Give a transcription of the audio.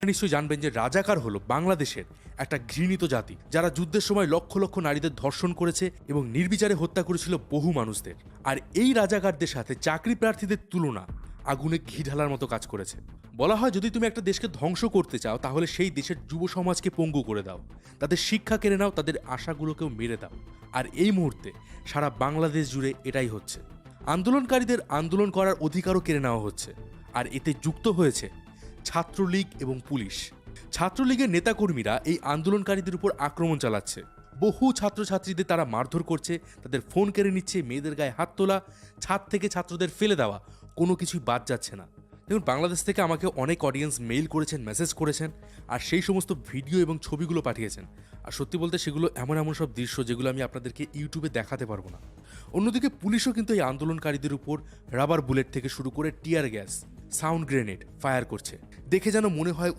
নিশ্চয়ই জানবেন যে রাজাকার হলো বাংলাদেশের একটা ঘৃণিত জাতি, যারা যুদ্ধের সময় লক্ষ লক্ষ নারীদের ধর্ষণ করেছে এবং নির্বিচারে হত্যা করেছিল বহু মানুষদের। আর এই রাজাকারদের সাথে চাকরি প্রার্থীদের তুলনা আগুনে ঘি ঢালার মতো কাজ করেছে। বলা হয় যদি তুমি একটা দেশকে ধ্বংস করতে চাও তাহলে সেই দেশের যুব সমাজকে পঙ্গু করে দাও, তাদের শিক্ষা কেড়ে নাও, তাদের আশাগুলোকেও মেরে দাও। আর এই মুহূর্তে সারা বাংলাদেশ জুড়ে এটাই হচ্ছে। আন্দোলনকারীদের আন্দোলন করার অধিকারও কেড়ে নেওয়া হচ্ছে। আর এতে যুক্ত হয়েছে ছাত্রলীগ এবং পুলিশ। ছাত্রলীগের নেতাকর্মীরা এই আন্দোলনকারীদের উপর আক্রমণ চালাচ্ছে। বহু ছাত্রছাত্রীদের তারা মারধর করছে, তাদের ফোন কেড়ে নিচ্ছে, মেয়েদের গায়ে হাত তোলা, ছাদ থেকে ছাত্রদের ফেলে দেওয়া, কোনো কিছুই বাদ যাচ্ছে না। দেখুন, বাংলাদেশ থেকে আমাকে অনেক অডিয়েন্স মেইল করেছেন, মেসেজ করেছেন, আর সেই সমস্ত ভিডিও এবং ছবিগুলো পাঠিয়েছেন। আর সত্যি বলতে সেগুলো এমন এমন সব দৃশ্য যেগুলো আমি আপনাদেরকে ইউটিউবে দেখাতে পারবো না। অন্যদিকে পুলিশও কিন্তু এই আন্দোলনকারীদের উপর রাবার বুলেট থেকে শুরু করে tear gas, sound grenade fire করছে। দেখে যেন মনে হয়